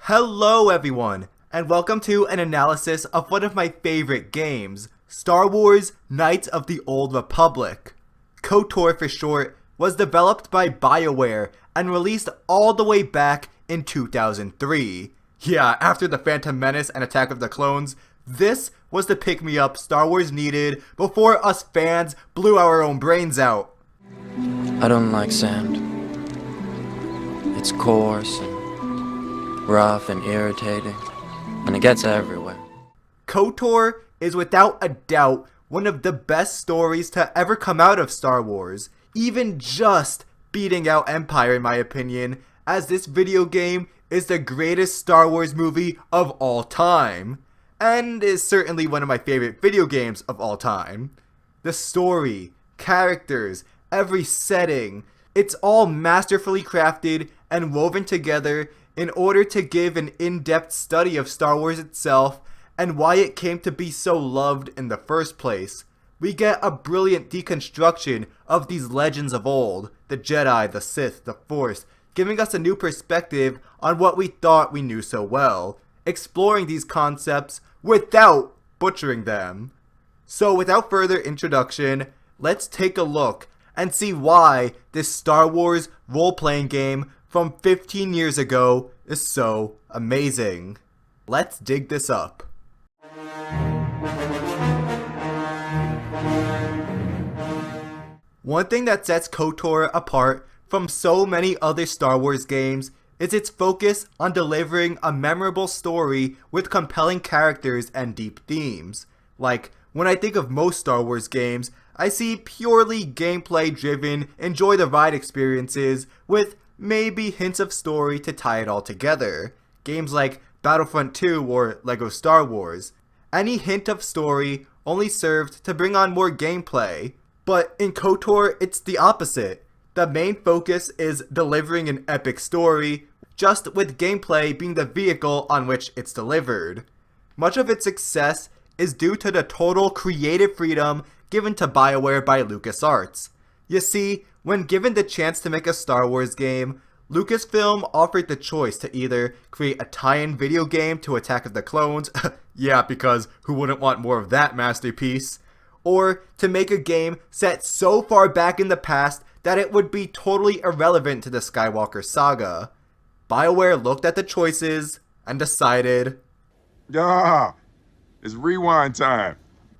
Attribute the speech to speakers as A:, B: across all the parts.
A: Hello everyone, and welcome to an analysis of one of my favorite games, Star Wars Knights of the Old Republic. KOTOR for short was developed by Bioware and released all the way back in 2003. Yeah, after The Phantom Menace and Attack of the Clones, this was the pick-me-up Star Wars needed before us fans blew our own brains out.
B: I don't like sand. It's coarse and rough and irritating, and it gets everywhere.
A: KOTOR is without a doubt one of the best stories to ever come out of Star Wars, even just beating out Empire in my opinion, as this video game is the greatest Star Wars movie of all time, and is certainly one of my favorite video games of all time. The story, characters, every setting, it's all masterfully crafted and woven together in order to give an in-depth study of Star Wars itself and why it came to be so loved in the first place. We get a brilliant deconstruction of these legends of old, the Jedi, the Sith, the Force, giving us a new perspective on what we thought we knew so well, exploring these concepts without butchering them. So without further introduction, let's take a look and see why this Star Wars role-playing game from 15 years ago is so amazing. Let's dig this up. One thing that sets KOTOR apart from so many other Star Wars games is its focus on delivering a memorable story with compelling characters and deep themes. Like, when I think of most Star Wars games, I see purely gameplay-driven, enjoy-the-ride experiences with maybe hints of story to tie it all together. Games like Battlefront 2 or LEGO Star Wars. Any hint of story only served to bring on more gameplay. But in KOTOR, it's the opposite. The main focus is delivering an epic story, just with gameplay being the vehicle on which it's delivered. Much of its success is due to the total creative freedom given to Bioware by LucasArts. You see, when given the chance to make a Star Wars game, Lucasfilm offered the choice to either create a tie-in video game to Attack of the Clones, yeah, because who wouldn't want more of that masterpiece, or to make a game set so far back in the past that it would be totally irrelevant to the Skywalker saga. Bioware looked at the choices and decided,
C: it's rewind time.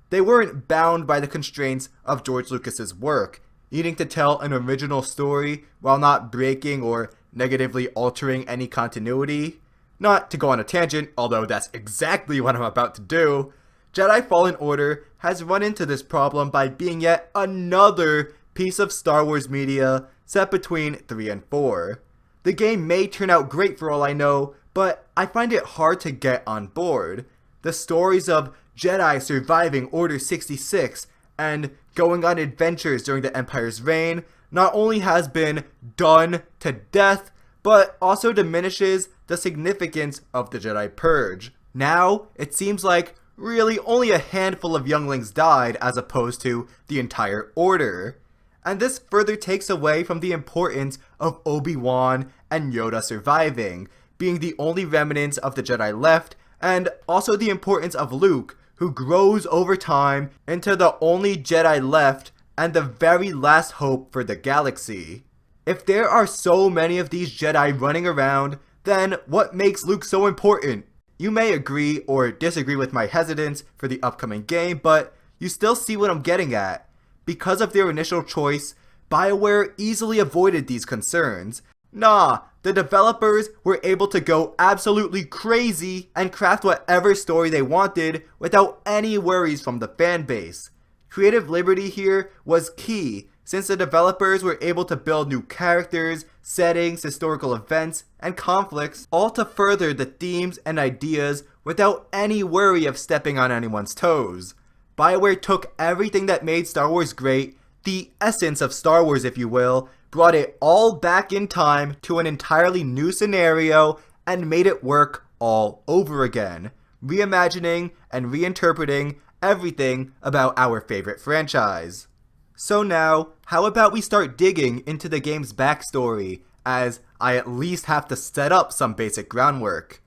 A: They weren't bound by the constraints of George Lucas's work, needing to tell an original story while not breaking or negatively altering any continuity. Not to go on a tangent, although that's exactly what I'm about to do, Jedi Fallen Order has run into this problem by being yet another piece of Star Wars media set between 3 and 4. The game may turn out great for all I know, but I find it hard to get on board. The stories of Jedi surviving Order 66 and going on adventures during the Empire's reign not only has been done to death, but also diminishes the significance of the Jedi Purge. Now, it seems like really only a handful of younglings died as opposed to the entire Order. And this further takes away from the importance of Obi-Wan and Yoda surviving, being the only remnants of the Jedi left, and also the importance of Luke, who grows over time into the only Jedi left and the very last hope for the galaxy. If there are so many of these Jedi running around, then what makes Luke so important? You may agree or disagree with my hesitance for the upcoming game, but you still see what I'm getting at. Because of their initial choice, Bioware easily avoided these concerns. Nah, the developers were able to go absolutely crazy and craft whatever story they wanted without any worries from the fanbase. Creative liberty here was key, since the developers were able to build new characters, settings, historical events, and conflicts, all to further the themes and ideas without any worry of stepping on anyone's toes. Bioware took everything that made Star Wars great, the essence of Star Wars if you will, brought it all back in time to an entirely new scenario, and made it work all over again, reimagining and reinterpreting everything about our favorite franchise. So now, how about we start digging into the game's backstory, as I at least have to set up some basic groundwork.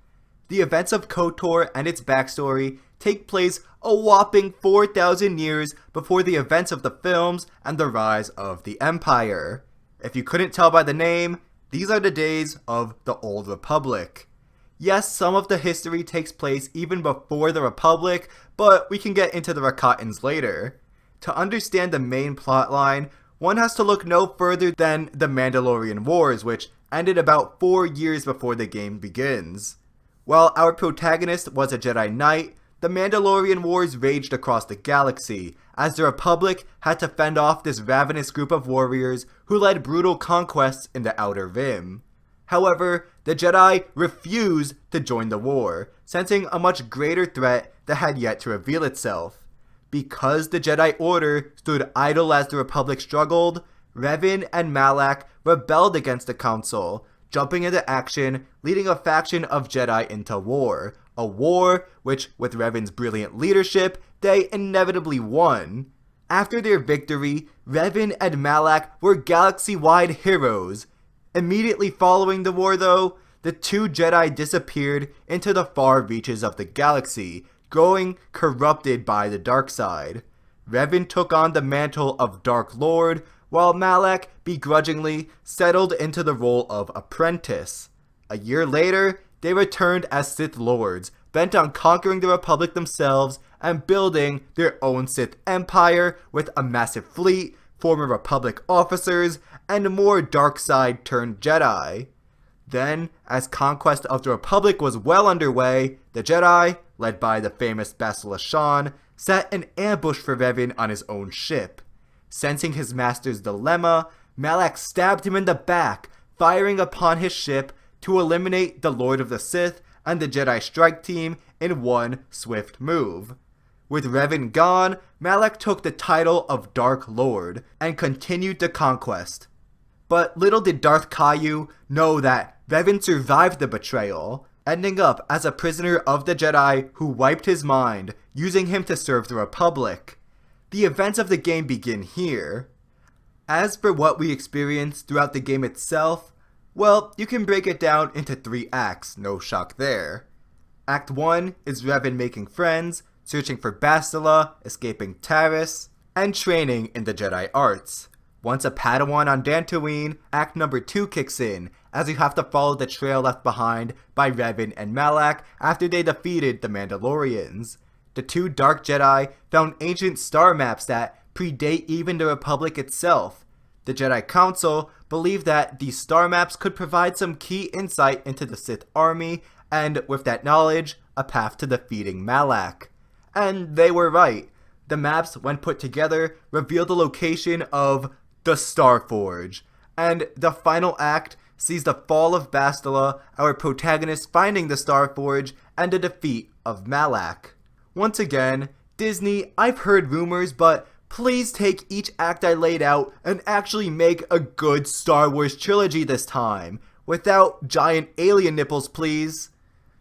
A: The events of KOTOR and its backstory take place a whopping 4,000 years before the events of the films and the rise of the Empire. If you couldn't tell by the name, these are the days of the Old Republic. Yes, some of the history takes place even before the Republic, but we can get into the Rakatans later. To understand the main plotline, one has to look no further than the Mandalorian Wars, which ended about 4 years before the game begins. While our protagonist was a Jedi Knight, the Mandalorian Wars raged across the galaxy, as the Republic had to fend off this ravenous group of warriors who led brutal conquests in the Outer Rim. However, the Jedi refused to join the war, sensing a much greater threat that had yet to reveal itself. Because the Jedi Order stood idle as the Republic struggled, Revan and Malak rebelled against the Council, jumping into action, leading a faction of Jedi into war. A war which, with Revan's brilliant leadership, they inevitably won. After their victory, Revan and Malak were galaxy-wide heroes. Immediately following the war though, the two Jedi disappeared into the far reaches of the galaxy, growing corrupted by the dark side. Revan took on the mantle of Dark Lord, while Malak begrudgingly settled into the role of apprentice. A year later, they returned as Sith Lords, bent on conquering the Republic themselves and building their own Sith Empire with a massive fleet, former Republic officers, and more dark side turned Jedi. Then, as conquest of the Republic was well underway, the Jedi, led by the famous Basilisk Shan, set an ambush for Revan on his own ship. Sensing his master's dilemma, Malak stabbed him in the back, firing upon his ship to eliminate the Lord of the Sith and the Jedi Strike Team in one swift move. With Revan gone, Malak took the title of Dark Lord and continued the conquest. But little did Darth Caillou know that Revan survived the betrayal, ending up as a prisoner of the Jedi who wiped his mind, using him to serve the Republic. The events of the game begin here. As for what we experience throughout the game itself, well, you can break it down into 3 acts, no shock there. Act 1 is Revan making friends, searching for Bastila, escaping Taris, and training in the Jedi arts. Once a Padawan on Dantooine, Act number 2 kicks in, as you have to follow the trail left behind by Revan and Malak after they defeated the Mandalorians. The two Dark Jedi found ancient star maps that predate even the Republic itself. The Jedi Council believed that these star maps could provide some key insight into the Sith army, and with that knowledge, a path to defeating Malak. And they were right. The maps, when put together, reveal the location of the Starforge, and the final act sees the fall of Bastila, our protagonist finding the Starforge, and the defeat of Malak. Once again, Disney, I've heard rumors, but please take each act I laid out and actually make a good Star Wars trilogy this time, without giant alien nipples, please.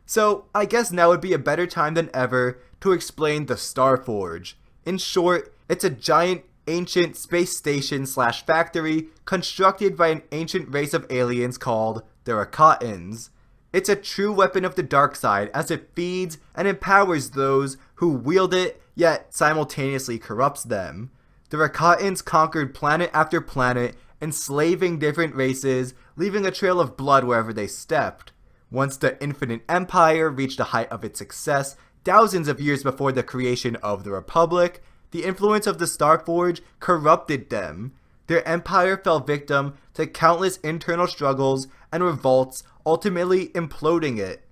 A: So, I guess now would be a better time than ever to explain the Starforge. In short, it's a giant ancient space station / factory constructed by an ancient race of aliens called the Rakatans. It's a true weapon of the dark side as it feeds and empowers those who wield it, yet simultaneously corrupts them. The Rakatans conquered planet after planet, enslaving different races, leaving a trail of blood wherever they stepped. Once the Infinite Empire reached the height of its success, thousands of years before the creation of the Republic, the influence of the Starforge corrupted them. Their empire fell victim to countless internal struggles and revolts, ultimately imploding it.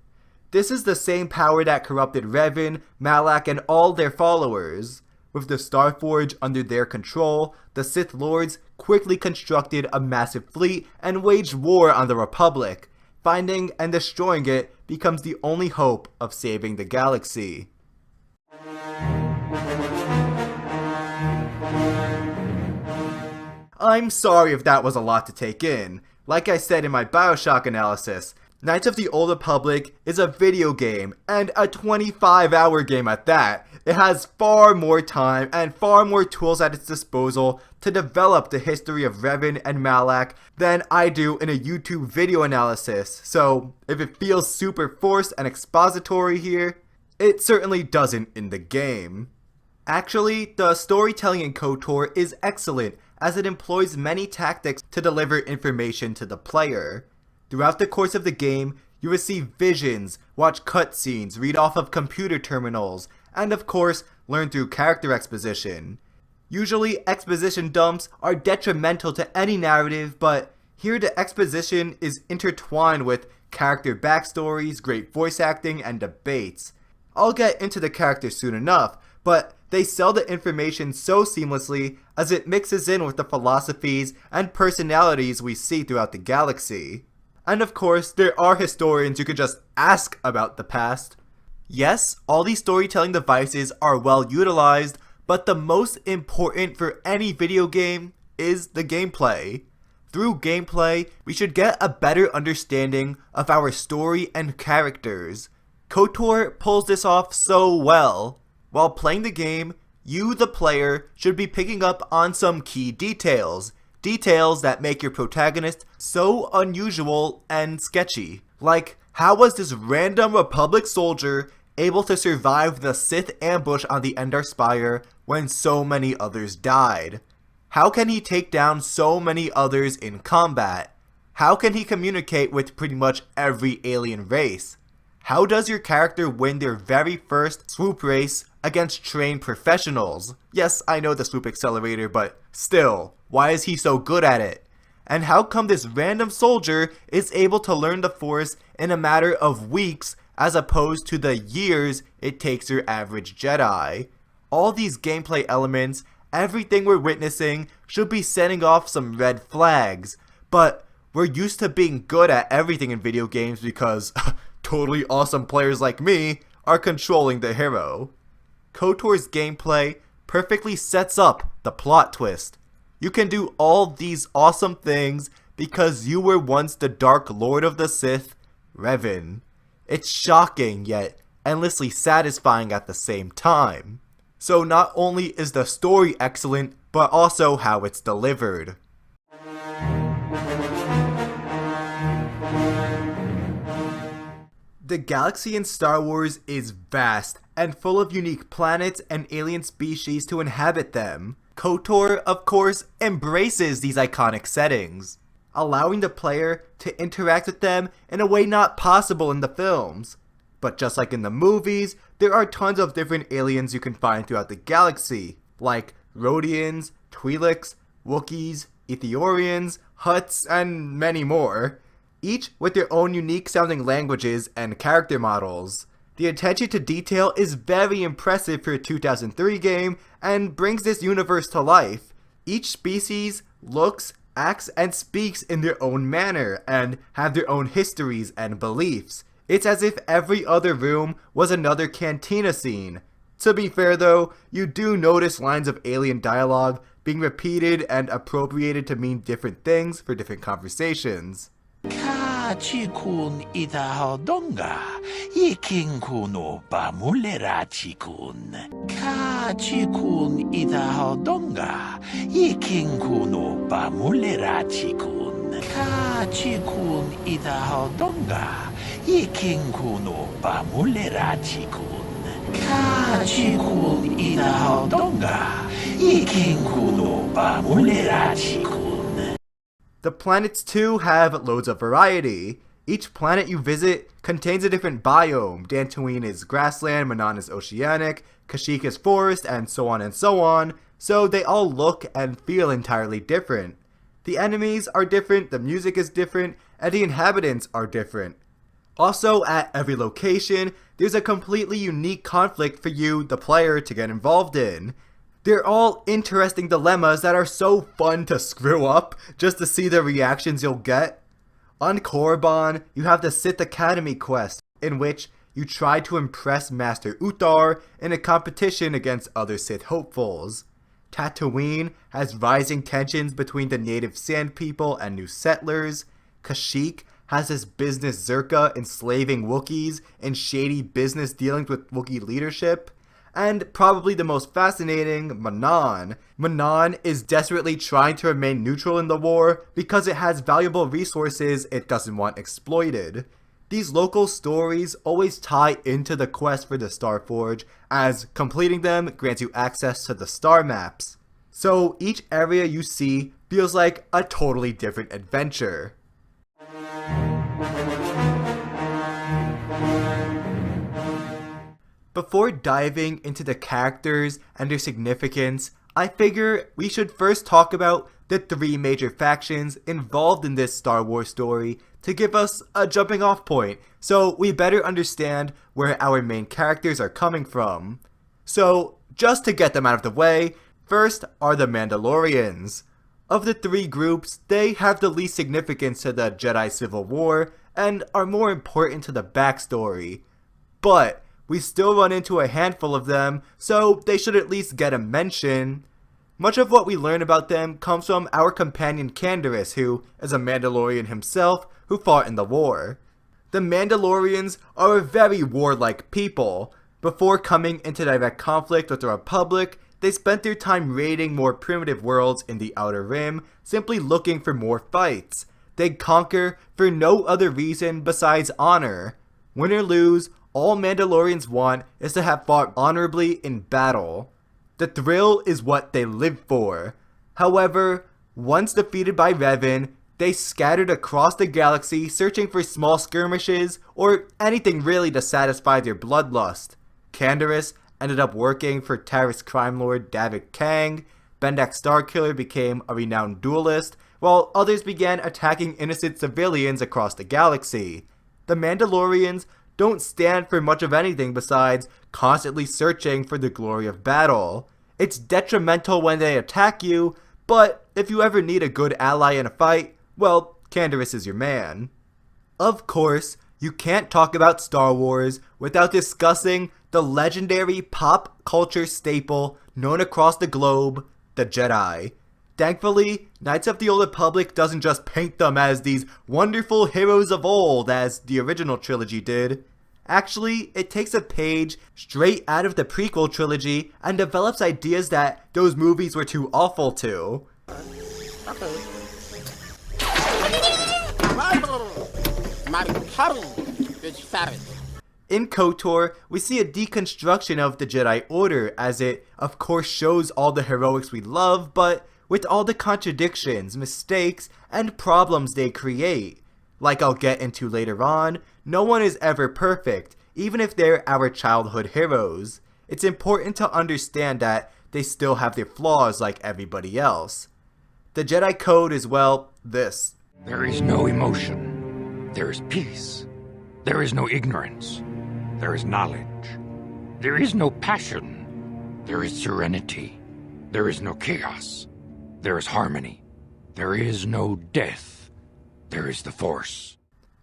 A: This is the same power that corrupted Revan, Malak, and all their followers. With the Starforge under their control, the Sith Lords quickly constructed a massive fleet and waged war on the Republic. Finding and destroying it becomes the only hope of saving the galaxy. I'm sorry if that was a lot to take in. Like I said in my Bioshock analysis, Knights of the Old Republic is a video game, and a 25-hour game at that. it has far more time and far more tools at its disposal to develop the history of Revan and Malak than I do in a YouTube video analysis, so if it feels super forced and expository here, it certainly doesn't in the game. Actually, the storytelling in KOTOR is excellent, as it employs many tactics to deliver information to the player. Throughout the course of the game, you receive visions, watch cutscenes, read off of computer terminals, and of course, learn through character exposition. Usually, exposition dumps are detrimental to any narrative, but here the exposition is intertwined with character backstories, great voice acting, and debates. I'll get into the characters soon enough, but they sell the information so seamlessly as it mixes in with the philosophies and personalities we see throughout the galaxy. And of course, there are historians you could just ask about the past. Yes, all these storytelling devices are well utilized, but the most important for any video game is the gameplay. Through gameplay, we should get a better understanding of our story and characters. KOTOR pulls this off so well. While playing the game, you, the player, should be picking up on some key details. Details that make your protagonist so unusual and sketchy. Like, how was this random Republic soldier able to survive the Sith ambush on the Endar Spire when so many others died? How can he take down so many others in combat? How can he communicate with pretty much every alien race? How does your character win their very first swoop race against trained professionals? Yes, I know the swoop accelerator, but still, why is he so good at it? And how come this random soldier is able to learn the Force in a matter of weeks as opposed to the years it takes your average Jedi? All these gameplay elements, everything we're witnessing, should be setting off some red flags. But we're used to being good at everything in video games because totally awesome players like me are controlling the hero. KOTOR's gameplay perfectly sets up the plot twist. You can do all these awesome things because you were once the Dark Lord of the Sith, Revan. It's shocking yet endlessly satisfying at the same time. So not only is the story excellent, but also how it's delivered. The galaxy in Star Wars is vast and full of unique planets and alien species to inhabit them. KOTOR, of course, embraces these iconic settings, allowing the player to interact with them in a way not possible in the films. But just like in the movies, there are tons of different aliens you can find throughout the galaxy, like Rhodians, Twi'leks, Wookiees, Ethioreans, Hutts, and many more, each with their own unique sounding languages and character models. The attention to detail is very impressive for a 2003 game and brings this universe to life. Each species looks, acts, and speaks in their own manner and have their own histories and beliefs. It's as if every other room was another cantina scene. To be fair though, you do notice lines of alien dialogue being repeated and appropriated to mean different things for different conversations.
C: Chikun itahadonga, iking kuno bamulera chikun. Chikun itahadonga, iking kuno bamulera chikun. Chikun itahadonga, iking kuno bamulera chikun. Chikun itahadonga, iking kuno bamulera chikun.
A: The planets too have loads of variety. Each planet you visit contains a different biome. Dantooine is grassland, Manan is oceanic, Kashyyyk is forest, and so on, so they all look and feel entirely different. The enemies are different, the music is different, and the inhabitants are different. Also, at every location, there's a completely unique conflict for you, the player, to get involved in. They're all interesting dilemmas that are so fun to screw up just to see the reactions you'll get. On Korriban, you have the Sith Academy quest, in which you try to impress Master Uthar in a competition against other Sith hopefuls. Tatooine has rising tensions between the native sand people and new settlers. Kashyyyk has this business Zerka enslaving Wookiees and shady business dealings with Wookiee leadership. and probably the most fascinating, Manan. Manan is desperately trying to remain neutral in the war because it has valuable resources it doesn't want exploited. These local stories always tie into the quest for the Starforge, as completing them grants you access to the star maps. So each area you see feels like a totally different adventure. Before diving into the characters and their significance, I figure we should first talk about the three major factions involved in this Star Wars story to give us a jumping off point, so we better understand where our main characters are coming from. So, just to get them out of the way, first are the Mandalorians. Of the three groups, they have the least significance to the Jedi Civil War and are more important to the backstory. But we still run into a handful of them, so they should at least get a mention. Much of what we learn about them comes from our companion Canderous, who is a Mandalorian himself who fought in the war. The Mandalorians are a very warlike people. Before coming into direct conflict with the Republic, they spent their time raiding more primitive worlds in the Outer Rim, simply looking for more fights. They'd conquer for no other reason besides honor. Win or lose, all Mandalorians want is to have fought honorably in battle. The thrill is what they live for. However, once defeated by Revan, they scattered across the galaxy searching for small skirmishes or anything really to satisfy their bloodlust. Canderous ended up working for Taris crime lord David Kang, Bendak Starkiller became a renowned duelist, while others began attacking innocent civilians across the galaxy. The Mandalorians don't stand for much of anything besides constantly searching for the glory of battle. It's detrimental when they attack you, but if you ever need a good ally in a fight, well, Canderous is your man. Of course, you can't talk about Star Wars without discussing the legendary pop culture staple known across the globe, the Jedi. Thankfully, Knights of the Old Republic doesn't just paint them as these wonderful heroes of old as the original trilogy did. Actually, it takes a page straight out of the prequel trilogy and develops ideas that those movies were too awful to. In KOTOR, we see a deconstruction of the Jedi Order, as it, of course, shows all the heroics we love, but with all the contradictions, mistakes, and problems they create. Like I'll get into later on, no one is ever perfect, even if they're our childhood heroes. It's important to understand that they still have their flaws like everybody else. The Jedi Code is, well, this.
D: There is no emotion. There is peace. There is no ignorance. There is knowledge. There is no passion. There is serenity. There is no chaos. There is harmony. There is no death. There is the Force.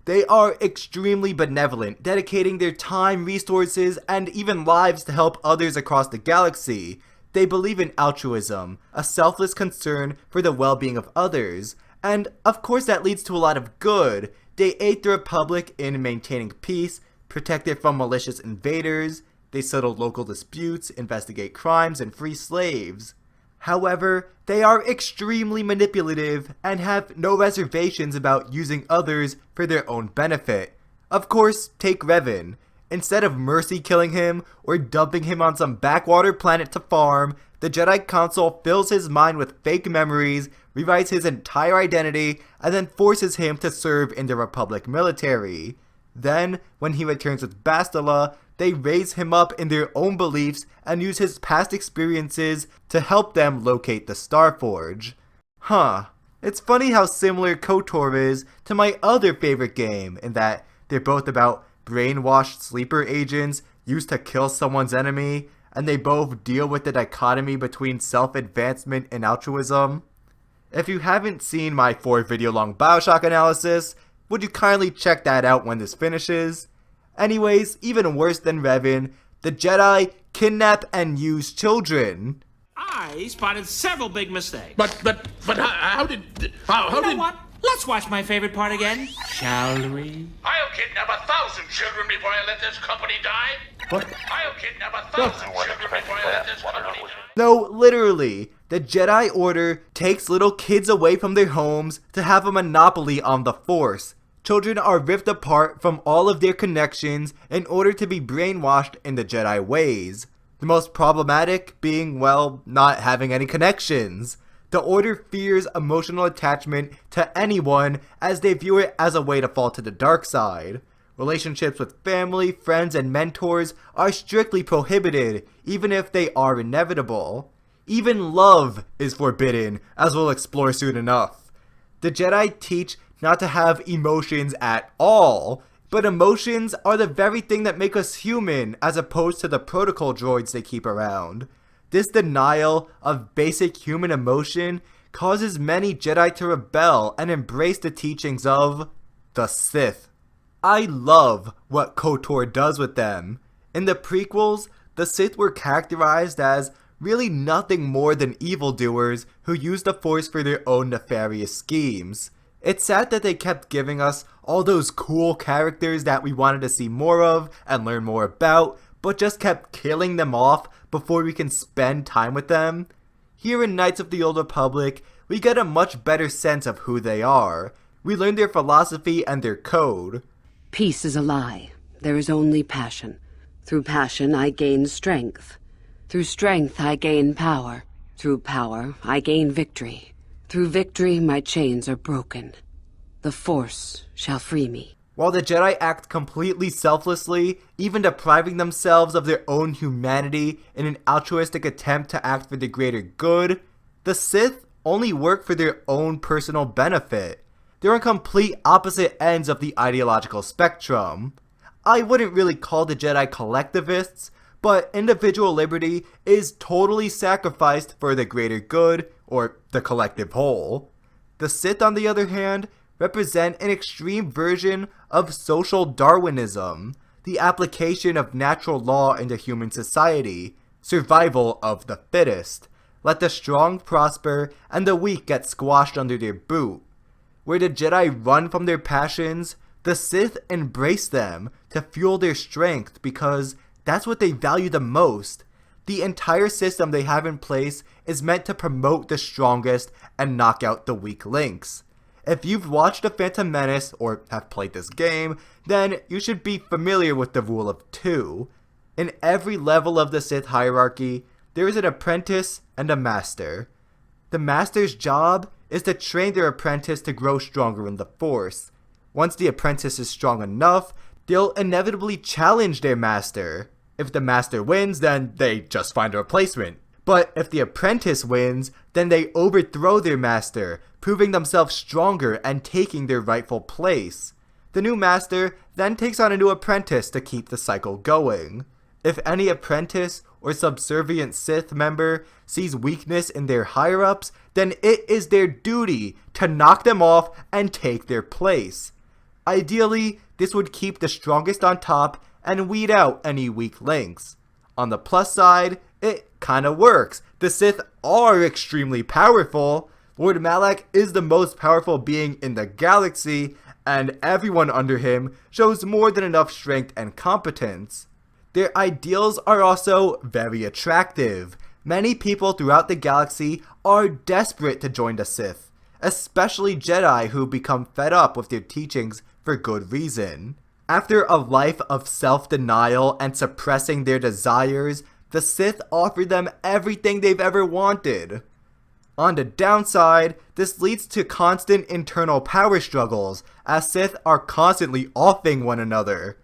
A: They are extremely benevolent, dedicating their time, resources, and even lives to help others across the galaxy. They believe in altruism, a selfless concern for the well-being of others, and of course that leads to a lot of good. They aid the Republic in maintaining peace, protect it from malicious invaders, they settle local disputes, investigate crimes, and free slaves. However, they are extremely manipulative and have no reservations about using others for their own benefit. Of course, take Revan. Instead of mercy killing him or dumping him on some backwater planet to farm, the Jedi Council fills his mind with fake memories, rewrites his entire identity, and then forces him to serve in the Republic military. Then, when he returns with Bastila, they raise him up in their own beliefs and use his past experiences to help them locate the Starforge. It's funny how similar KOTOR is to my other favorite game, in that they're both about brainwashed sleeper agents used to kill someone's enemy, and they both deal with the dichotomy between self-advancement and altruism. If you haven't seen my 4-video long Bioshock analysis, would you kindly check that out when this finishes? Anyways, even worse than Revan, the Jedi kidnap and use children.
E: I spotted several big mistakes.
C: But how did...
E: You know what? Let's watch my favorite part again, shall we?
C: I'll kidnap 1,000 children before I let this company die.
A: What?
C: I'll kidnap 1,000 children before I let this company die.
A: No, literally, the Jedi Order takes little kids away from their homes to have a monopoly on the Force. Children are ripped apart from all of their connections in order to be brainwashed in the Jedi ways. The most problematic being, well, not having any connections. The Order fears emotional attachment to anyone as they view it as a way to fall to the dark side. Relationships with family, friends, and mentors are strictly prohibited, even if they are inevitable. Even love is forbidden, as we'll explore soon enough. The Jedi teach not to have emotions at all, but emotions are the very thing that make us human as opposed to the protocol droids they keep around. This denial of basic human emotion causes many Jedi to rebel and embrace the teachings of the Sith. I love what KOTOR does with them. In the prequels, the Sith were characterized as really nothing more than evildoers who used the Force for their own nefarious schemes. It's sad that they kept giving us all those cool characters that we wanted to see more of and learn more about, but just kept killing them off before we can spend time with them. Here in Knights of the Old Republic, we get a much better sense of who they are. We learn their philosophy and their code.
F: Peace is a lie. There is only passion. Through passion I gain strength. Through strength I gain power. Through power I gain victory. Through victory my chains are broken. The Force shall free me.
A: While the Jedi act completely selflessly, even depriving themselves of their own humanity in an altruistic attempt to act for the greater good, the Sith only work for their own personal benefit. They're on complete opposite ends of the ideological spectrum. I wouldn't really call the Jedi collectivists, but individual liberty is totally sacrificed for the greater good, or the collective whole. The Sith, on the other hand, represent an extreme version of social Darwinism, the application of natural law into human society, survival of the fittest. Let the strong prosper and the weak get squashed under their boot. Where the Jedi run from their passions, the Sith embrace them to fuel their strength because that's what they value the most. The entire system they have in place is meant to promote the strongest and knock out the weak links. If you've watched The Phantom Menace or have played this game, then you should be familiar with the rule of two. In every level of the Sith hierarchy, there is an apprentice and a master. The master's job is to train their apprentice to grow stronger in the Force. Once the apprentice is strong enough, they'll inevitably challenge their master. If the master wins, then they just find a replacement. But if the apprentice wins, then they overthrow their master, proving themselves stronger and taking their rightful place. The new master then takes on a new apprentice to keep the cycle going. If any apprentice or subservient Sith member sees weakness in their higher-ups, then it is their duty to knock them off and take their place. Ideally, this would keep the strongest on top and weed out any weak links. On the plus side, it kinda works. The Sith are extremely powerful. Lord Malak is the most powerful being in the galaxy, and everyone under him shows more than enough strength and competence. Their ideals are also very attractive. Many people throughout the galaxy are desperate to join the Sith, especially Jedi who become fed up with their teachings for good reason. After a life of self-denial and suppressing their desires, the Sith offer them everything they've ever wanted. On the downside, this leads to constant internal power struggles, as Sith are constantly offing one another.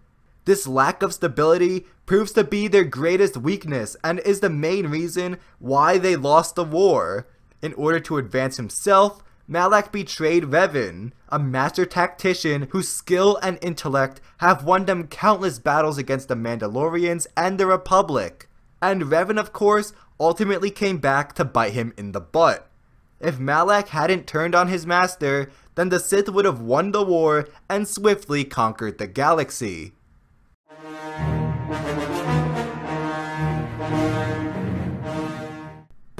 A: This lack of stability proves to be their greatest weakness and is the main reason why they lost the war. In order to advance himself, Malak betrayed Revan, a master tactician whose skill and intellect have won them countless battles against the Mandalorians and the Republic. And Revan, of course, ultimately came back to bite him in the butt. If Malak hadn't turned on his master, then the Sith would have won the war and swiftly conquered the galaxy.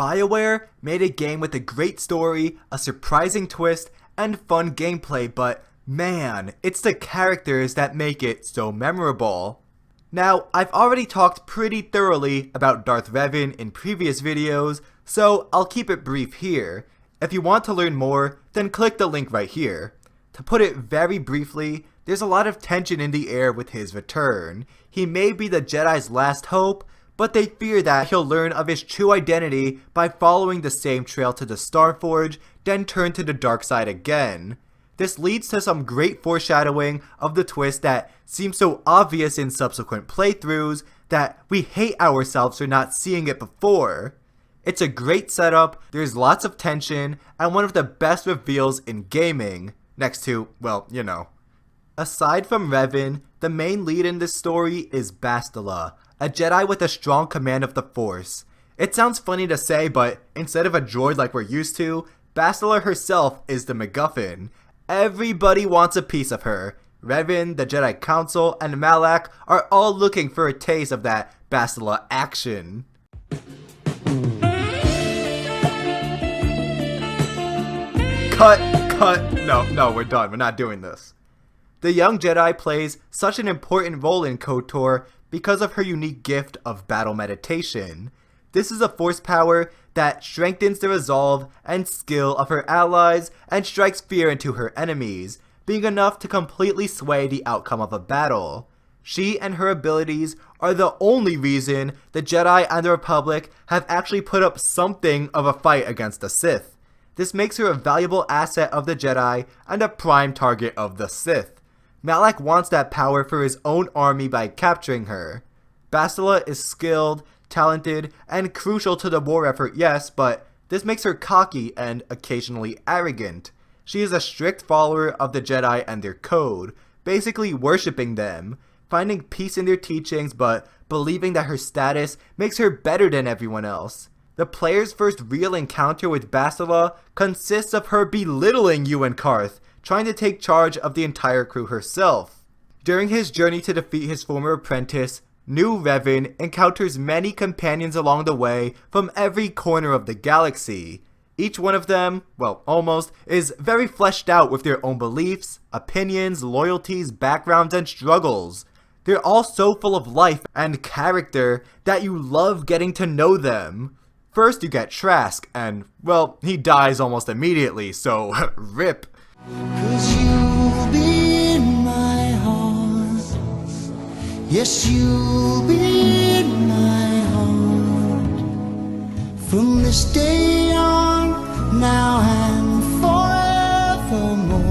A: Bioware made a game with a great story, a surprising twist, and fun gameplay, but man, it's the characters that make it so memorable. Now, I've already talked pretty thoroughly about Darth Revan in previous videos, so I'll keep it brief here. If you want to learn more, then click the link right here. To put it very briefly, there's a lot of tension in the air with his return. He may be the Jedi's last hope, but they fear that he'll learn of his true identity by following the same trail to the Starforge, then turn to the dark side again. This leads to some great foreshadowing of the twist that seems so obvious in subsequent playthroughs that we hate ourselves for not seeing it before. It's a great setup, there's lots of tension, and one of the best reveals in gaming, next to, well, you know. Aside from Revan, the main lead in this story is Bastila, a Jedi with a strong command of the Force. It sounds funny to say, but instead of a droid like we're used to, Bastila herself is the MacGuffin. Everybody wants a piece of her. Revan, the Jedi Council, and Malak are all looking for a taste of that Bastila action. Cut, no, we're done, we're not doing this. The young Jedi plays such an important role in KOTOR because of her unique gift of battle meditation. This is a force power that strengthens the resolve and skill of her allies and strikes fear into her enemies, being enough to completely sway the outcome of a battle. She and her abilities are the only reason the Jedi and the Republic have actually put up something of a fight against the Sith. This makes her a valuable asset of the Jedi and a prime target of the Sith. Malak wants that power for his own army by capturing her. Bastila is skilled, talented, and crucial to the war effort, yes, but this makes her cocky and occasionally arrogant. She is a strict follower of the Jedi and their code, basically worshipping them, finding peace in their teachings, but believing that her status makes her better than everyone else. The player's first real encounter with Bastila consists of her belittling Ewan Karth, trying to take charge of the entire crew herself. During his journey to defeat his former apprentice, new Revan encounters many companions along the way from every corner of the galaxy. Each one of them, well, almost, is very fleshed out with their own beliefs, opinions, loyalties, backgrounds, and struggles. They're all so full of life and character that you love getting to know them. First you get Trask, and, well, he dies almost immediately, so rip.
G: 'Cause you'll be in my heart. Yes, you'll be in my heart. From this day on, now and forevermore.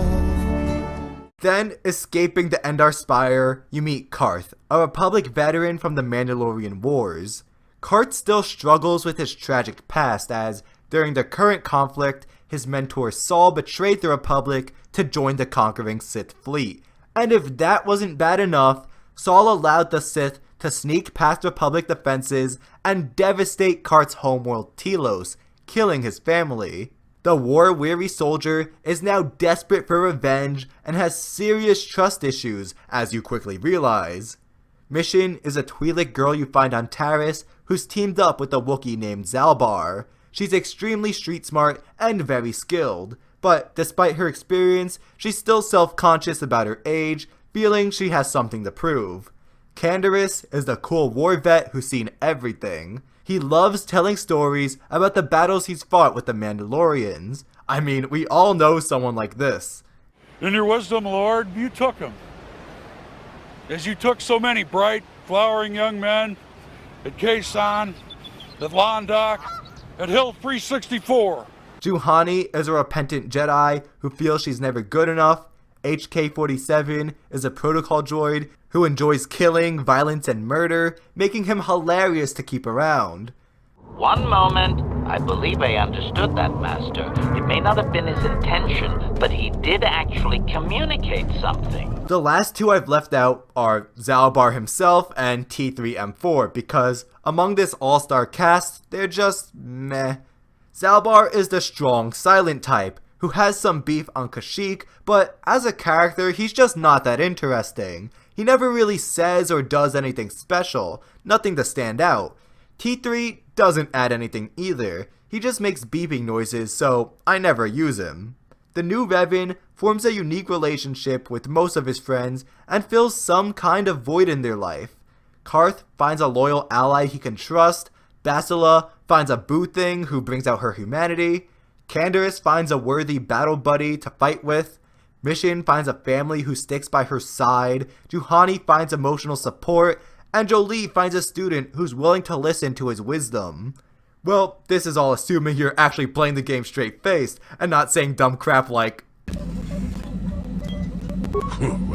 A: Then, escaping the Endar Spire, you meet Karth, a Republic veteran from the Mandalorian Wars. Karth still struggles with his tragic past as, during the current conflict, his mentor Saul betrayed the Republic to join the conquering Sith fleet. And if that wasn't bad enough, Saul allowed the Sith to sneak past Republic defenses and devastate Karth's homeworld Telos, killing his family. The war-weary soldier is now desperate for revenge and has serious trust issues, as you quickly realize. Mission is a Twi'lek girl you find on Taris who's teamed up with a Wookiee named Zalbar. She's extremely street smart and very skilled, but despite her experience, she's still self-conscious about her age, feeling she has something to prove. Canderous is the cool war vet who's seen everything. He loves telling stories about the battles he's fought with the Mandalorians. I mean, we all know someone like this.
H: In your wisdom, Lord, you took him. As you took so many bright, flowering young men at Kaysan, at Londoc, at Hill 364.
A: Juhani is a repentant Jedi who feels she's never good enough. HK-47 is a protocol droid who enjoys killing, violence, and murder, making him hilarious to keep around.
I: One moment. I believe I understood that, Master. It may not have been his intention, but he did actually communicate something.
A: The last two I've left out are Zalbar himself and T3M4 because among this all-star cast, they're just meh. Zalbar is the strong, silent type who has some beef on Kashyyyk, but as a character, he's just not that interesting. He never really says or does anything special, nothing to stand out. T3 doesn't add anything either, he just makes beeping noises, so I never use him. the new Revan forms a unique relationship with most of his friends and fills some kind of void in their life. Carth finds a loyal ally he can trust, Bastila finds a boo thing who brings out her humanity, Canderous finds a worthy battle buddy to fight with, Mission finds a family who sticks by her side, Juhani finds emotional support, and Jolie finds a student who's willing to listen to his wisdom. Well, this is all assuming you're actually playing the game straight-faced and not saying dumb crap like,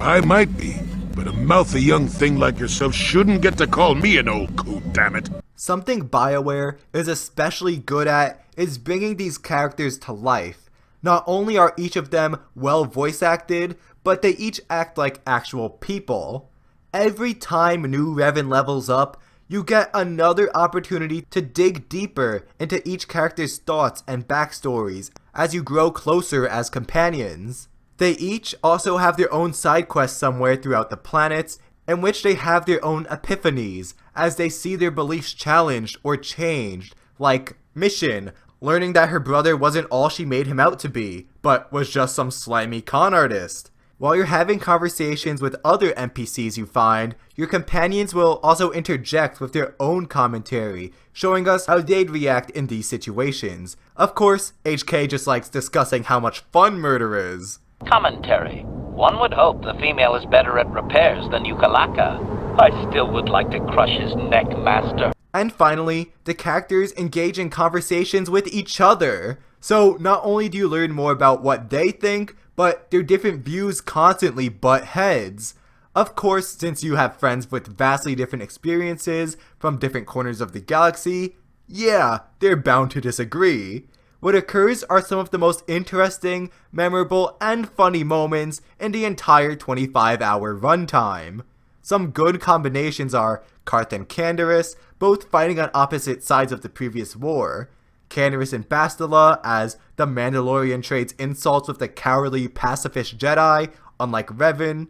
J: I might be, but a mouthy young thing like yourself shouldn't get to call me an old coot, damn it.
A: Something Bioware is especially good at is bringing these characters to life. Not only are each of them well voice acted, but they each act like actual people. Every time new Revan levels up, you get another opportunity to dig deeper into each character's thoughts and backstories as you grow closer as companions. They each also have their own side quests somewhere throughout the planets, in which they have their own epiphanies as they see their beliefs challenged or changed, like Mission, learning that her brother wasn't all she made him out to be, but was just some slimy con artist. While you're having conversations with other NPCs you find, your companions will also interject with their own commentary, showing us how they'd react in these situations. Of course, HK just likes discussing how much fun murder is.
I: Commentary. One would hope the female is better at repairs than Yukalaka. I still would like to crush his neck, Master.
A: And finally, the characters engage in conversations with each other. So not only do you learn more about what they think, but their different views constantly butt heads. Of course, since you have friends with vastly different experiences from different corners of the galaxy, yeah, they're bound to disagree. What occurs are some of the most interesting, memorable, and funny moments in the entire 25-hour runtime. Some good combinations are Carth and Canderous, both fighting on opposite sides of the previous war. Canderous and Bastila, as the Mandalorian trades insults with the cowardly pacifist Jedi, unlike Revan.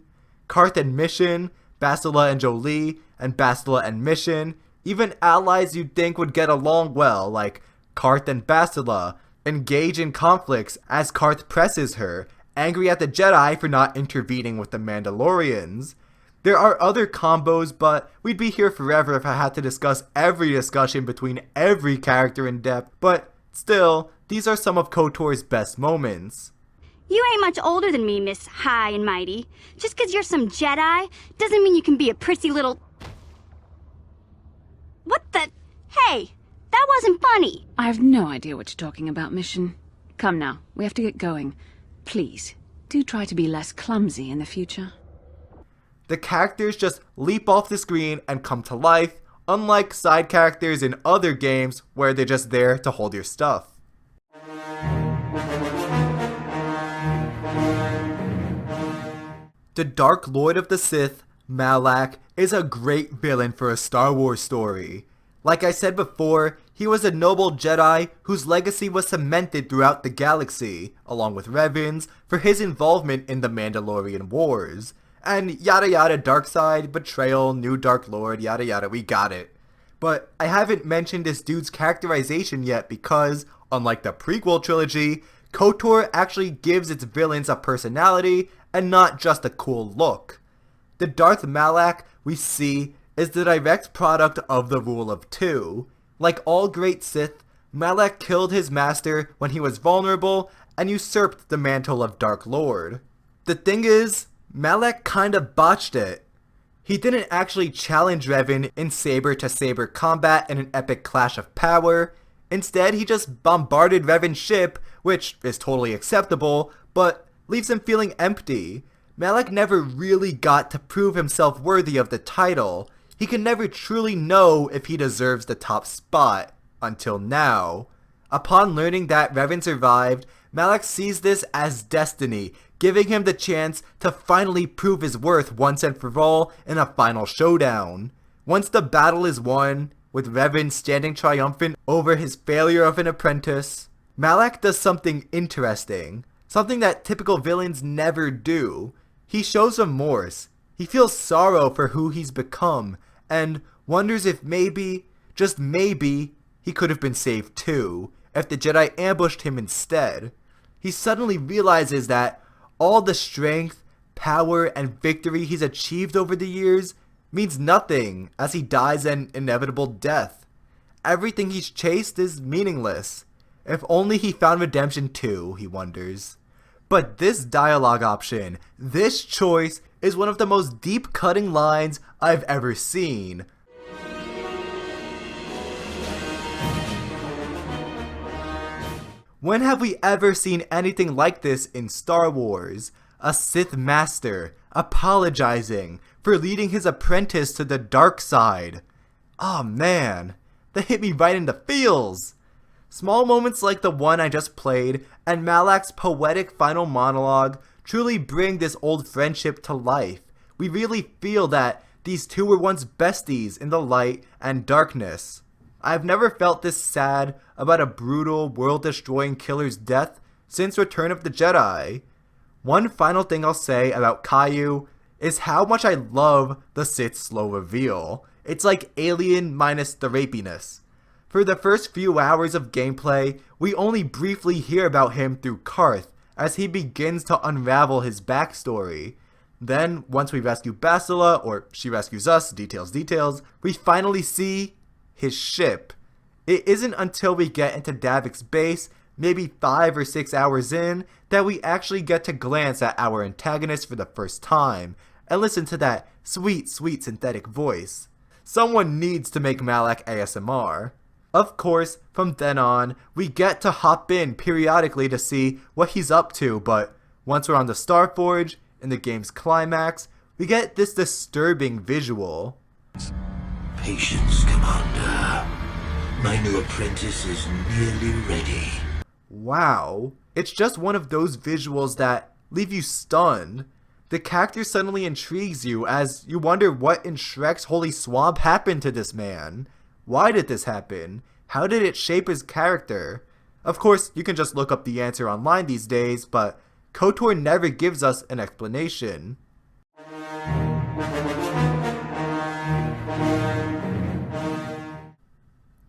A: Carth and Mission, Bastila and Jolie, and Bastila and Mission, even allies you'd think would get along well, like Carth and Bastila, engage in conflicts as Carth presses her, angry at the Jedi for not intervening with the Mandalorians. There are other combos, but we'd be here forever if I had to discuss every discussion between every character in depth, but still, these are some of KOTOR's best moments.
K: You ain't much older than me, Miss High and Mighty. Just 'cause you're some Jedi doesn't mean you can be a prissy little... What the... Hey, that wasn't funny.
F: I have no idea what you're talking about, Mission. Come now, we have to get going. Please, do try to be less clumsy in the future.
A: The characters just leap off the screen and come to life, unlike side characters in other games where they're just there to hold your stuff. The Dark Lord of the Sith, Malak, is a great villain for a Star Wars story. Like I said before, he was a noble Jedi whose legacy was cemented throughout the galaxy, along with Revan's, for his involvement in the Mandalorian Wars. And yada yada, dark side, betrayal, new Dark Lord, yada yada, we got it. But I haven't mentioned this dude's characterization yet because, unlike the prequel trilogy, KOTOR actually gives its villains a personality and not just a cool look. The Darth Malak we see is the direct product of the Rule of Two. Like all great Sith, Malak killed his master when he was vulnerable and usurped the mantle of Dark Lord. The thing is, Malak kinda botched it. He didn't actually challenge Revan in saber-to-saber combat in an epic clash of power. Instead, he just bombarded Revan's ship, which is totally acceptable, but leaves him feeling empty. Malak never really got to prove himself worthy of the title. He can never truly know if he deserves the top spot, until now. Upon learning that Revan survived, Malak sees this as destiny, giving him the chance to finally prove his worth once and for all in a final showdown. Once the battle is won, with Revan standing triumphant over his failure of an apprentice, Malak does something interesting, something that typical villains never do. He shows remorse. He feels sorrow for who he's become, and wonders if maybe, just maybe, he could have been saved too, if the Jedi ambushed him instead. he suddenly realizes that all the strength, power, and victory he's achieved over the years means nothing as he dies an inevitable death. Everything he's chased is meaningless. If only he found redemption too, he wonders. But this dialogue option, this choice, is one of the most deep-cutting lines I've ever seen. When have we ever seen anything like this in Star Wars? A Sith Master apologizing for leading his apprentice to the dark side. Aw man, that hit me right in the feels. Small moments like the one I just played and Malak's poetic final monologue truly bring this old friendship to life. We really feel that these two were once besties in the light and darkness. I've never felt this sad about a brutal, world-destroying killer's death since Return of the Jedi. One final thing I'll say about Caillou is how much I love the Sith's slow reveal. It's like Alien minus the rapiness. For the first few hours of gameplay, we only briefly hear about him through Karth as he begins to unravel his backstory. Then, once we rescue Bastila, or she rescues us, details, we finally see his ship. It isn't until we get into Davik's base, maybe 5 or 6 hours in, that we actually get to glance at our antagonist for the first time, and listen to that sweet synthetic voice. Someone needs to make Malak ASMR. Of course, from then on, we get to hop in periodically to see what he's up to, but once we're on the Starforge, in the game's climax, we get this disturbing visual.
L: Patience, Commander. My new apprentice is nearly ready.
A: Wow, it's just one of those visuals that leave you stunned. The character suddenly intrigues you as you wonder what in Shrek's holy swamp happened to this man. Why did this happen? How did it shape his character? Of course, you can just look up the answer online these days, but KOTOR never gives us an explanation.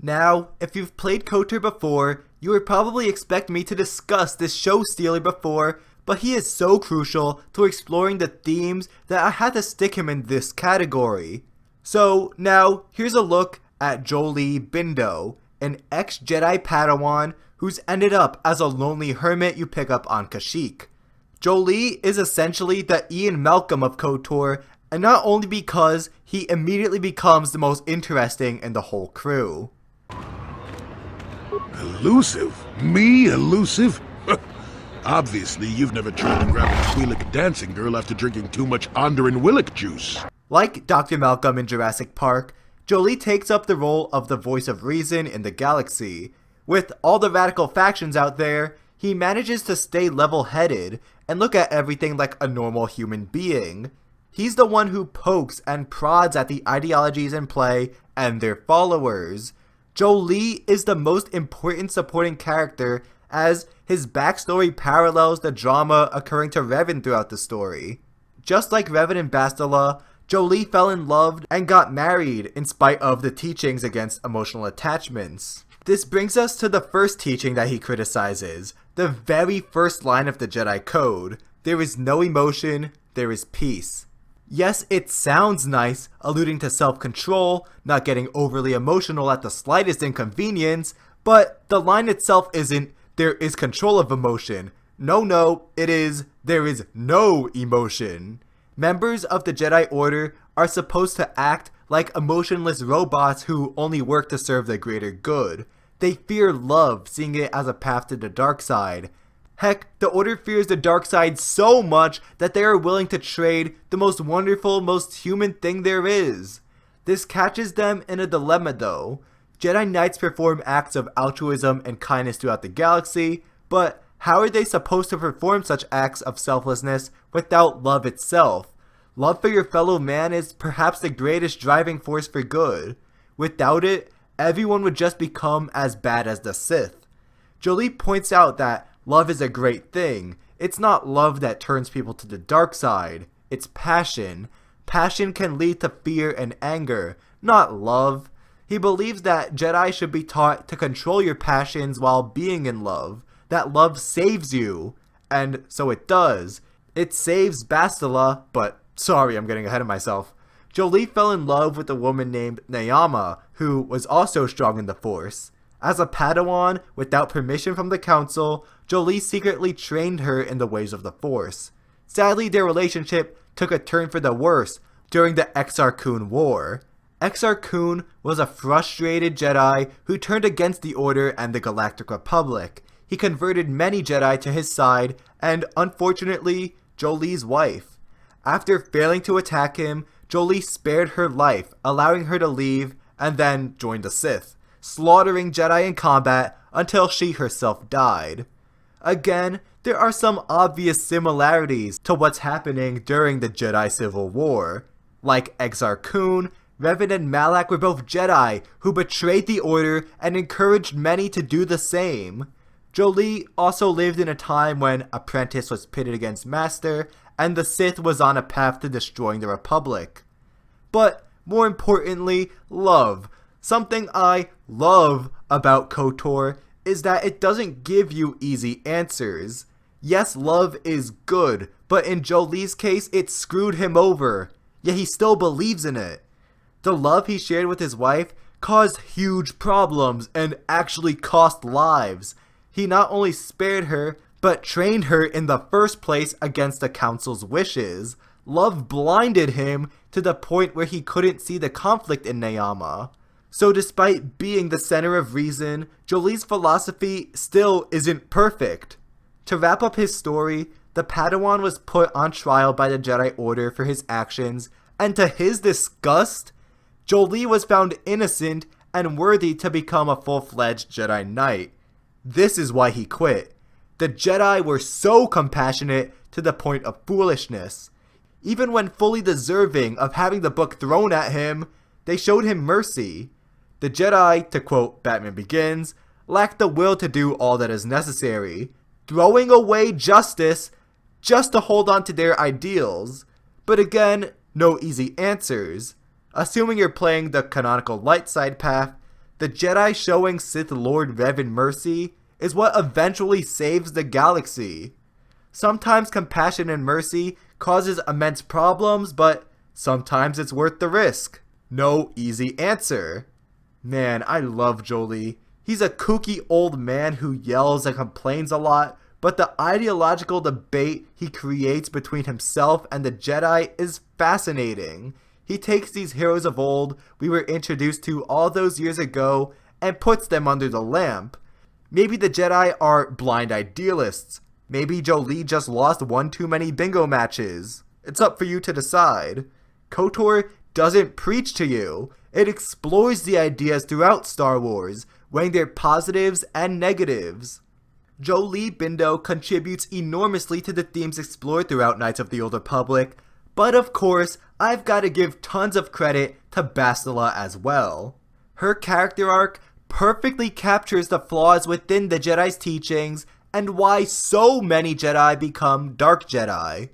A: Now, if you've played KOTOR before, you would probably expect me to discuss this show stealer before, but he is so crucial to exploring the themes that I had to stick him in this category. So now, here's a look at Jolie Bindo, an ex-Jedi Padawan who's ended up as a lonely hermit you pick up on Kashyyyk. Jolie is essentially the Ian Malcolm of KOTOR, and not only because he immediately becomes the most interesting in the whole crew.
J: Elusive? Me elusive? Obviously, you've never tried to grab a Twi'lek dancing girl after drinking too much Onderon Willick juice.
A: Like Dr. Malcolm in Jurassic Park, Jolie takes up the role of the voice of reason in the galaxy. With all the radical factions out there, he manages to stay level-headed and look at everything like a normal human being. He's the one who pokes and prods at the ideologies in play and their followers. Jolie is the most important supporting character as his backstory parallels the drama occurring to Revan throughout the story. Just like Revan and Bastila, Jolie fell in love and got married in spite of the teachings against emotional attachments. This brings us to the first teaching that he criticizes, the very first line of the Jedi Code. There is no emotion, there is peace. Yes, it sounds nice, alluding to self-control, not getting overly emotional at the slightest inconvenience, but the line itself isn't, there is control of emotion. No, it is, there is no emotion. Members of the Jedi Order are supposed to act like emotionless robots who only work to serve the greater good. They fear love, seeing it as a path to the dark side. Heck, the Order fears the dark side so much that they are willing to trade the most wonderful, most human thing there is. This catches them in a dilemma though. Jedi Knights perform acts of altruism and kindness throughout the galaxy, but how are they supposed to perform such acts of selflessness without love itself? Love for your fellow man is perhaps the greatest driving force for good. Without it, everyone would just become as bad as the Sith. Jolie points out that love is a great thing. It's not love that turns people to the dark side. It's passion. Passion can lead to fear and anger, not love. He believes that Jedi should be taught to control your passions while being in love. that love saves you. And so it does. It saves Bastila, but sorry, I'm getting ahead of myself. Jolie fell in love with a woman named Nayama, who was also strong in the Force. As a Padawan, without permission from the Council, Jolie secretly trained her in the ways of the Force. Sadly, their relationship took a turn for the worse during the Exar Kun War. Exar Kun was a frustrated Jedi who turned against the Order and the Galactic Republic. He converted many Jedi to his side and, unfortunately, Jolie's wife. After failing to attack him, Jolie spared her life, allowing her to leave and then join the Sith, slaughtering Jedi in combat until she herself died. Again, there are some obvious similarities to what's happening during the Jedi Civil War. Like Exar Kun, Revan and Malak were both Jedi who betrayed the Order and encouraged many to do the same. Jolie also lived in a time when apprentice was pitted against master, and the Sith was on a path to destroying the Republic. But, more importantly, love. Something I love about KOTOR is that it doesn't give you easy answers. Yes, love is good, but in Jolie's case, it screwed him over, yet he still believes in it. The love he shared with his wife caused huge problems and actually cost lives. He not only spared her, but trained her in the first place against the Council's wishes. Love blinded him to the point where he couldn't see the conflict in Nayama. So despite being the center of reason, Jolie's philosophy still isn't perfect. To wrap up his story, the Padawan was put on trial by the Jedi Order for his actions, and to his disgust, Jolie was found innocent and worthy to become a full-fledged Jedi Knight. This is why he quit. The Jedi were so compassionate to the point of foolishness. Even when fully deserving of having the book thrown at him, they showed him mercy. The Jedi, to quote Batman Begins, lack the will to do all that is necessary, throwing away justice just to hold on to their ideals. But again, no easy answers. Assuming you're playing the canonical light side path, the Jedi showing Sith Lord Revan mercy is what eventually saves the galaxy. Sometimes compassion and mercy causes immense problems, but sometimes it's worth the risk. No easy answer. Man, I love Jolie. He's a kooky old man who yells and complains a lot, but the ideological debate he creates between himself and the Jedi is fascinating. He takes these heroes of old we were introduced to all those years ago and puts them under the lamp. Maybe the Jedi are blind idealists. Maybe Jolie just lost one too many bingo matches. It's up for you to decide. KOTOR doesn't preach to you. It explores the ideas throughout Star Wars, weighing their positives and negatives. Jolie Bindo contributes enormously to the themes explored throughout Knights of the Old Republic, but of course, I've got to give tons of credit to Bastila as well. Her character arc perfectly captures the flaws within the Jedi's teachings and why so many Jedi become Dark Jedi.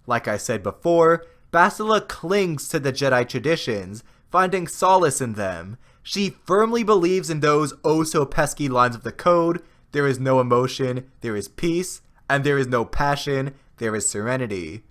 A: Like I said before, Bastila clings to the Jedi traditions, finding solace in them. She firmly believes in those oh-so-pesky lines of the code: there is no emotion, there is peace, and there is no passion, there is serenity.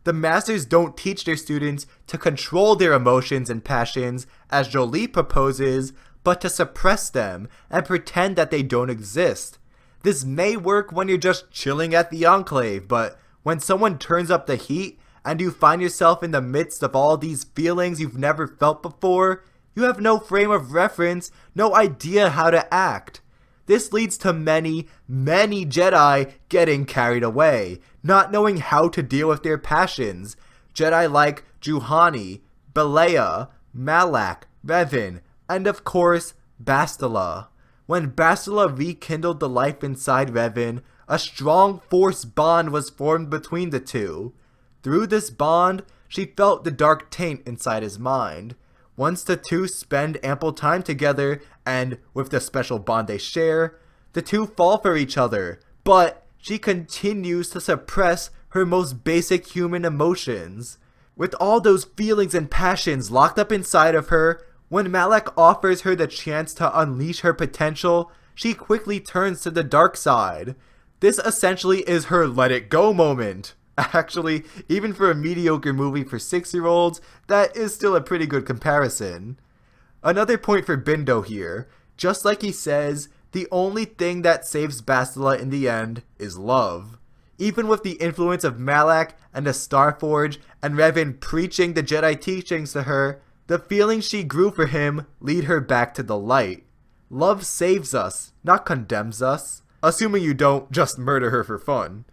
A: The Masters don't teach their students to control their emotions and passions, as Jolie proposes, but to suppress them and pretend that they don't exist. This may work when you're just chilling at the Enclave, but when someone turns up the heat and you find yourself in the midst of all these feelings you've never felt before, you have no frame of reference, no idea how to act. This leads to many, many Jedi getting carried away, not knowing how to deal with their passions. Jedi like Juhani, Belaya, Malak, Revan, and of course, Bastila. When Bastila rekindled the life inside Revan, a strong Force bond was formed between the two. Through this bond, she felt the dark taint inside his mind. Once the two spend ample time together, and with the special bond they share, the two fall for each other, but she continues to suppress her most basic human emotions. With all those feelings and passions locked up inside of her, when Malak offers her the chance to unleash her potential, she quickly turns to the dark side. This essentially is her let it go moment. Actually, even for a mediocre movie for 6-year-olds, that is still a pretty good comparison. Another point for Bindo here, just like he says, the only thing that saves Bastila in the end is love. Even with the influence of Malak and the Starforge and Revan preaching the Jedi teachings to her, the feelings she grew for him lead her back to the light. Love saves us, not condemns us, assuming you don't just murder her for fun.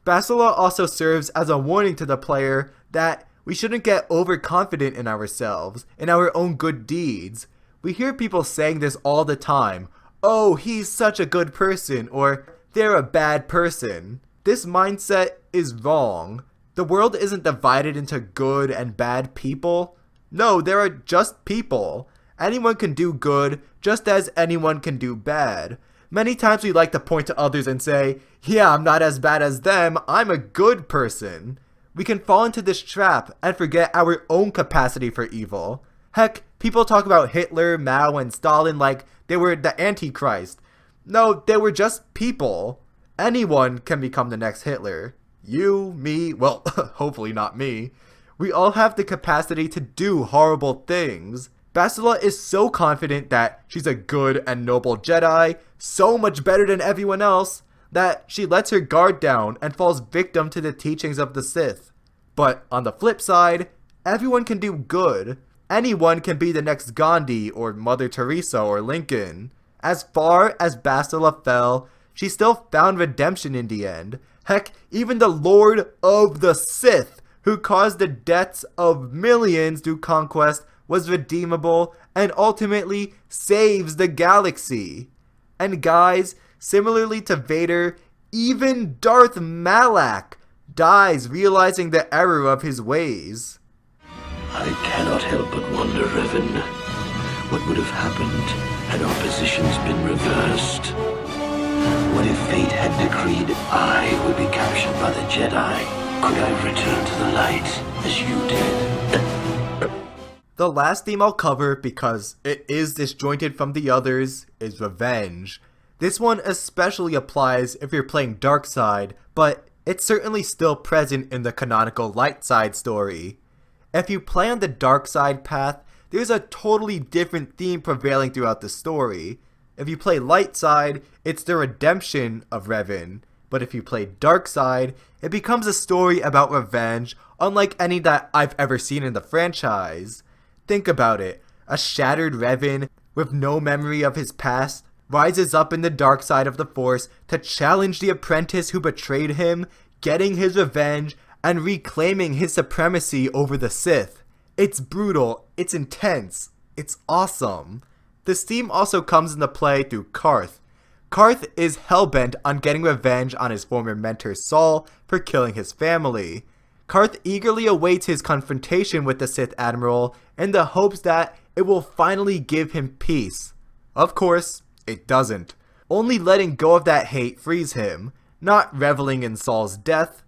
A: Bastila also serves as a warning to the player that we shouldn't get overconfident in ourselves, in our own good deeds. We hear people saying this all the time. Oh, he's such a good person, or they're a bad person. This mindset is wrong. The world isn't divided into good and bad people. No, there are just people. Anyone can do good, just as anyone can do bad. Many times we like to point to others and say, yeah, I'm not as bad as them, I'm a good person. We can fall into this trap and forget our own capacity for evil. Heck, people talk about Hitler, Mao, and Stalin like they were the Antichrist. No, they were just people. Anyone can become the next Hitler. You, me, well, hopefully not me. We all have the capacity to do horrible things. Bastila is so confident that she's a good and noble Jedi, so much better than everyone else, that she lets her guard down and falls victim to the teachings of the Sith. But on the flip side, everyone can do good. Anyone can be the next Gandhi or Mother Teresa or Lincoln. As far as Bastila fell, she still found redemption in the end. Heck, even the Lord of the Sith, who caused the deaths of millions through conquest, was redeemable and ultimately saves the galaxy. And guys, similarly to Vader, even Darth Malak dies realizing the error of his ways.
L: I cannot help but wonder, Revan, what would have happened had our positions been reversed? What if fate had decreed I would be captured by the Jedi? Could I return to the light as you did?
A: The last theme I'll cover, because it is disjointed from the others, is revenge. This one especially applies if you're playing dark side, but it's certainly still present in the canonical light side story. If you play on the dark side path, there's a totally different theme prevailing throughout the story. If you play light side, it's the redemption of Reven, but if you play dark side, it becomes a story about revenge unlike any that I've ever seen in the franchise. Think about it, a shattered Revan with no memory of his past rises up in the dark side of the Force to challenge the apprentice who betrayed him, getting his revenge, and reclaiming his supremacy over the Sith. It's brutal, it's intense, it's awesome. This theme also comes into play through Carth. Carth is hellbent on getting revenge on his former mentor Saul for killing his family. Carth eagerly awaits his confrontation with the Sith Admiral in the hopes that it will finally give him peace. Of course, it doesn't. Only letting go of that hate frees him, not reveling in Saul's death.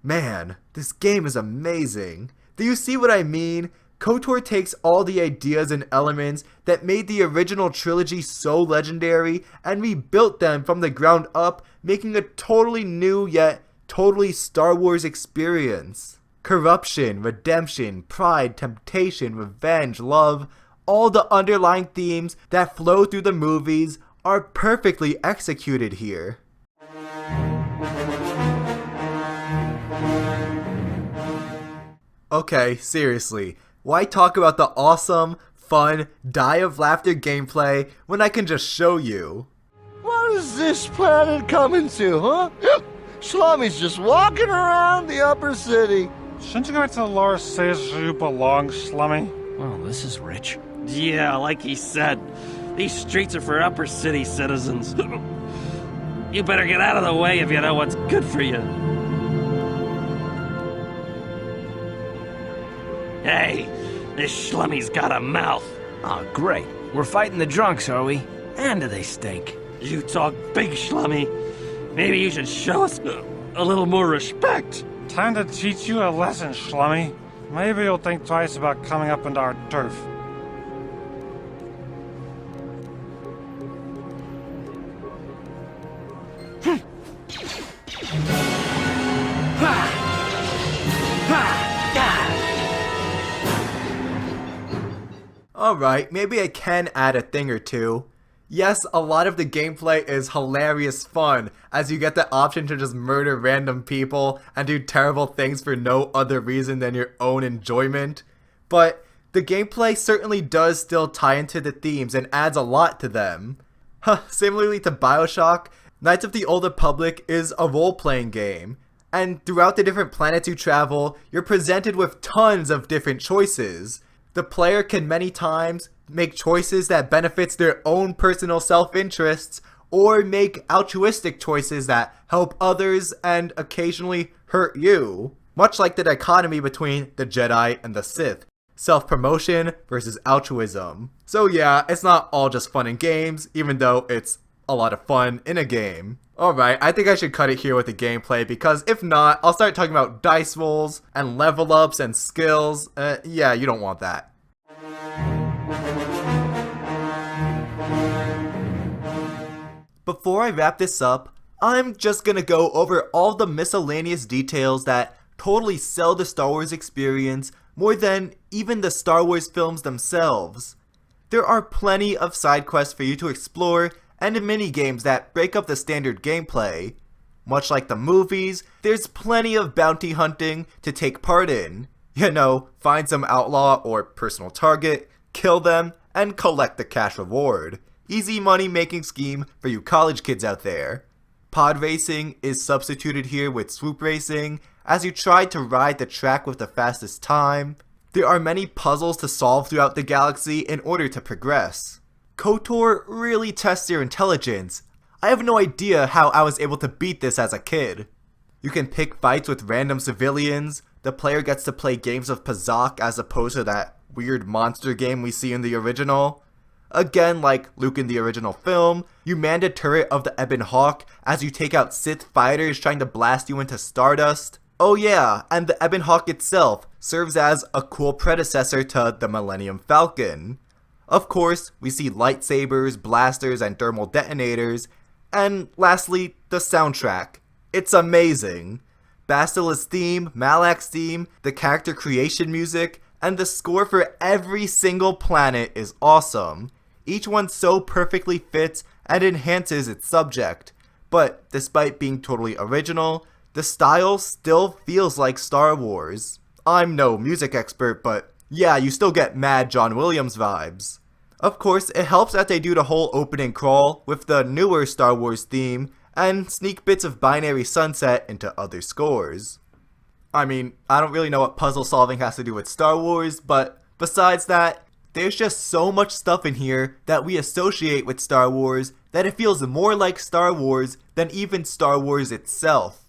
A: Man, this game is amazing. Do you see what I mean? KOTOR takes all the ideas and elements that made the original trilogy so legendary and rebuilt them from the ground up, making a totally new yet totally Star Wars experience. Corruption, redemption, pride, temptation, revenge, love, all the underlying themes that flow through the movies are perfectly executed here. Okay, seriously, why talk about the awesome, fun, die of laughter gameplay when I can just show you?
M: What is this planet coming to, huh? Shlommy's just walking around the upper city.
N: Shouldn't you go back to the lore says you belong, Slummy?
O: Well, this is rich.
P: Yeah, like he said, these streets are for upper city citizens. You better get out of the way if you know what's good for you. Hey, this Schlummy's got a mouth.
O: Oh, great. We're fighting the drunks, are we? And do they stink?
P: You talk big, Schlummy. Maybe you should show us a little more respect.
N: Time to teach you a lesson, Schlummy. Maybe you'll think twice about coming up into our turf.
A: Alright, maybe I can add a thing or two. Yes, a lot of the gameplay is hilarious fun, as you get the option to just murder random people and do terrible things for no other reason than your own enjoyment. But the gameplay certainly does still tie into the themes and adds a lot to them. Similarly to Bioshock, Knights of the Old Republic is a role-playing game, and throughout the different planets you travel, you're presented with tons of different choices. The player can many times make choices that benefits their own personal self-interests, or make altruistic choices that help others and occasionally hurt you. Much like the dichotomy between the Jedi and the Sith. Self-promotion versus altruism. So yeah, it's not all just fun and games, even though it's a lot of fun in a game. Alright, I think I should cut it here with the gameplay, because if not, I'll start talking about dice rolls and level ups and skills. Yeah, you don't want that. Before I wrap this up, I'm just gonna go over all the miscellaneous details that totally sell the Star Wars experience more than even the Star Wars films themselves. There are plenty of side quests for you to explore and mini-games that break up the standard gameplay. Much like the movies, there's plenty of bounty hunting to take part in. You know, find some outlaw or personal target, kill them, and collect the cash reward. Easy money making scheme for you college kids out there. Pod racing is substituted here with swoop racing, as you try to ride the track with the fastest time. There are many puzzles to solve throughout the galaxy in order to progress. KOTOR really tests your intelligence. I have no idea how I was able to beat this as a kid. You can pick fights with random civilians. The player gets to play games of Pazak as opposed to that weird monster game we see in the original. Again, like Luke in the original film, you man the turret of the Ebon Hawk as you take out Sith fighters trying to blast you into stardust. Oh yeah, and the Ebon Hawk itself serves as a cool predecessor to the Millennium Falcon. Of course, we see lightsabers, blasters, and thermal detonators. And lastly, the soundtrack. It's amazing. Bastila's theme, Malak's theme, the character creation music, and the score for every single planet is awesome. Each one so perfectly fits and enhances its subject. But despite being totally original, the style still feels like Star Wars. I'm no music expert, but yeah, you still get mad John Williams vibes. Of course, it helps that they do the whole opening crawl with the newer Star Wars theme and sneak bits of Binary Sunset into other scores. I mean, I don't really know what puzzle solving has to do with Star Wars, but besides that, there's just so much stuff in here that we associate with Star Wars that it feels more like Star Wars than even Star Wars itself.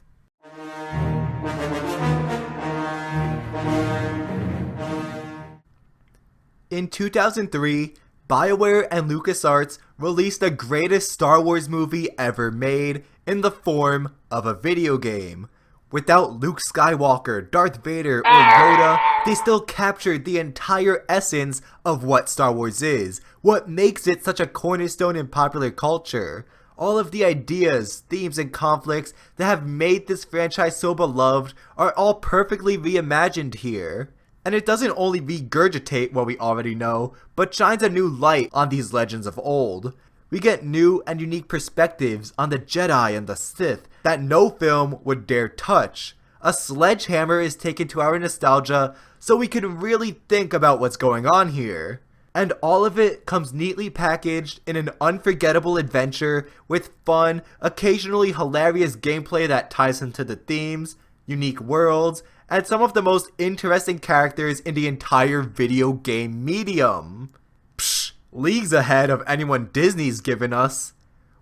A: In 2003, Bioware and LucasArts released the greatest Star Wars movie ever made in the form of a video game. Without Luke Skywalker, Darth Vader, or Yoda, they still captured the entire essence of what Star Wars is, what makes it such a cornerstone in popular culture. All of the ideas, themes, and conflicts that have made this franchise so beloved are all perfectly reimagined here. And it doesn't only regurgitate what we already know, but shines a new light on these legends of old. We get new and unique perspectives on the Jedi and the Sith that no film would dare touch. A sledgehammer is taken to our nostalgia so we can really think about what's going on here. And all of it comes neatly packaged in an unforgettable adventure with fun, occasionally hilarious gameplay that ties into the themes, unique worlds, and some of the most interesting characters in the entire video game medium. Psh, leagues ahead of anyone Disney's given us.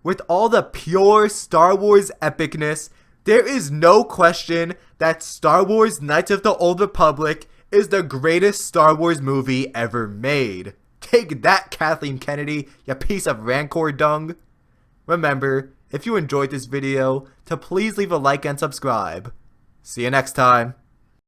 A: With all the pure Star Wars epicness, there is no question that Star Wars Knights of the Old Republic is the greatest Star Wars movie ever made. Take that, Kathleen Kennedy, you piece of Rancor dung. Remember, if you enjoyed this video, to please leave a like and subscribe. See you next time.